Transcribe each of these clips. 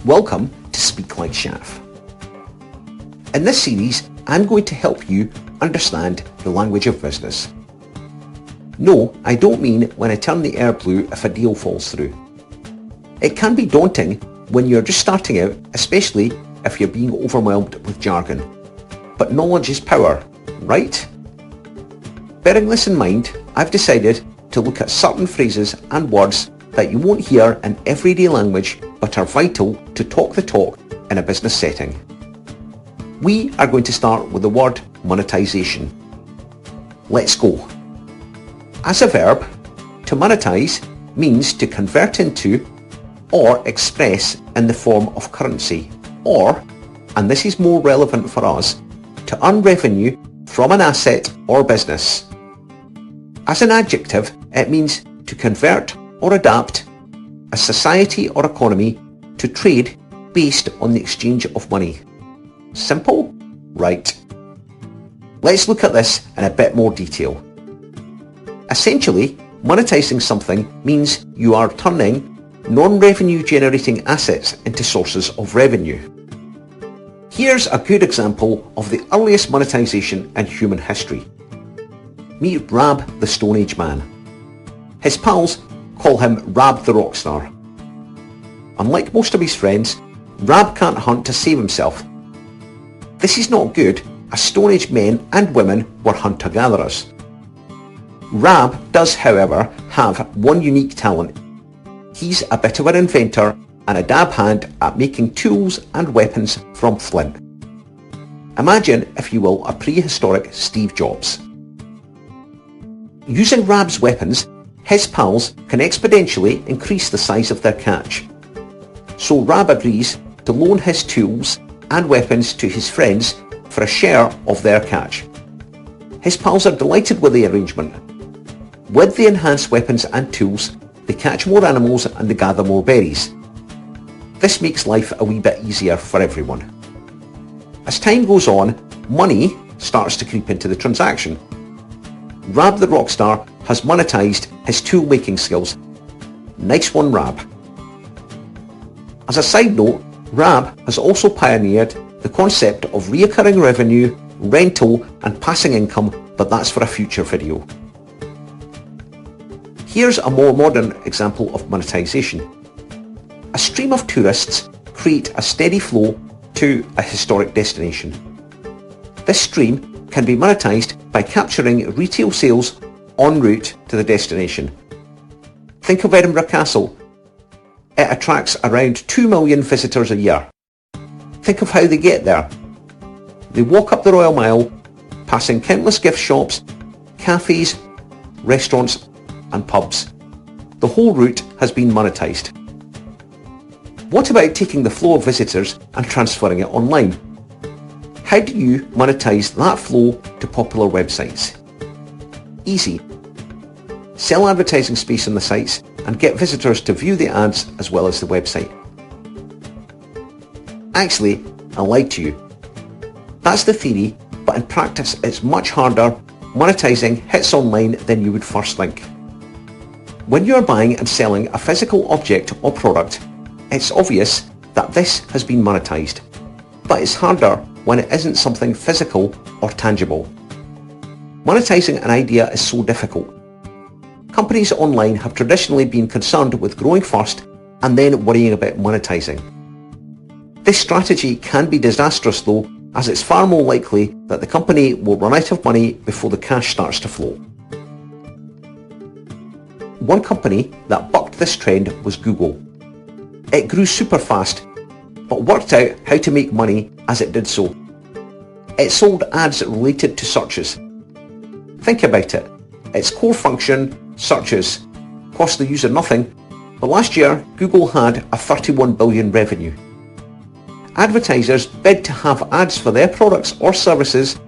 Welcome to Speak Like Shaf. In this series, I'm going to help you understand the language of business. No, I don't mean when I turn the air blue if a deal falls through. It can be daunting when you're just starting out, especially if you're being overwhelmed with jargon. But knowledge is power, right? Bearing this in mind, I've decided to look at certain phrases and words that you won't hear in everyday language but are vital to talk the talk in a business setting. We are going to start with the word monetization. Let's go. As a verb, to monetize means to convert into or express in the form of currency, or, and this is more relevant for us, to earn revenue from an asset or business. As an adjective, it means to convert or adapt a society or economy to trade based on the exchange of money. Simple? Right. Let's look at this in a bit more detail. Essentially, monetizing something means you are turning non-revenue generating assets into sources of revenue. Here's a good example of the earliest monetization in human history. Meet Rab the Stone Age man. His pals call him Rab the Rockstar. Unlike most of his friends, Rab can't hunt to save himself. This is not good, as Stone Age men and women were hunter-gatherers. Rab does, however, have one unique talent. He's a bit of an inventor and a dab hand at making tools and weapons from flint. Imagine, if you will, a prehistoric Steve Jobs. Using Rab's weapons, his pals can exponentially increase the size of their catch. So Rab agrees to loan his tools and weapons to his friends for a share of their catch. His pals are delighted with the arrangement. With the enhanced weapons and tools, they catch more animals and they gather more berries. This makes life a wee bit easier for everyone. As time goes on, money starts to creep into the transaction. Rab the Rockstar has monetized his tool-making skills. Nice one, Rab. As a side note, Rab has also pioneered the concept of reoccurring revenue, rental and passing income, but that's for a future video. Here's a more modern example of monetization. A stream of tourists create a steady flow to a historic destination. This stream can be monetized by capturing retail sales en route to the destination. Think of Edinburgh Castle. It attracts around 2 million visitors a year. Think of how they get there. They walk up the Royal Mile, passing countless gift shops, cafes, restaurants and pubs. The whole route has been monetized. What about taking the flow of visitors and transferring it online? How do you monetize that flow to popular websites? Easy. Sell advertising space on the sites and get visitors to view the ads as well as the website. Actually, I lied to you. That's the theory, but in practice it's much harder. Monetizing hits online than you would first think. When you're buying and selling a physical object or product, it's obvious that this has been monetized, but it's harder when it isn't something physical or tangible. Monetizing an idea is so difficult. Companies online have traditionally been concerned with growing first and then worrying about monetizing. This strategy can be disastrous though, as it's far more likely that the company will run out of money before the cash starts to flow. One company that bucked this trend was Google. It grew super fast, but worked out how to make money as it did so. It sold ads related to searches. Think about it. Its core function, searches, cost the user nothing, but last year Google had a 31 billion revenue. Advertisers bid to have ads for their products or services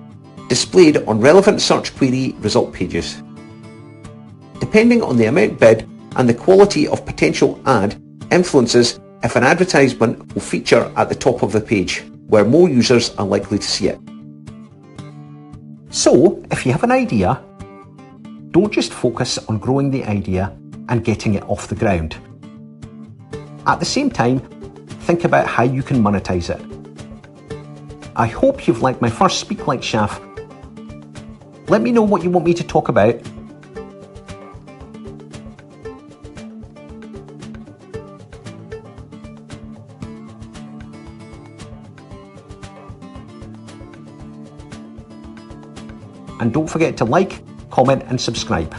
displayed on relevant search query result pages. Depending on the amount bid and the quality of potential ad influences if an advertisement will feature at the top of the page, where more users are likely to see it. So, if you have an idea, don't just focus on growing the idea and getting it off the ground. At the same time, think about how you can monetize it. I hope you've liked my first Speak Like Shaf. Let me know what you want me to talk about. And don't forget to like, comment and subscribe.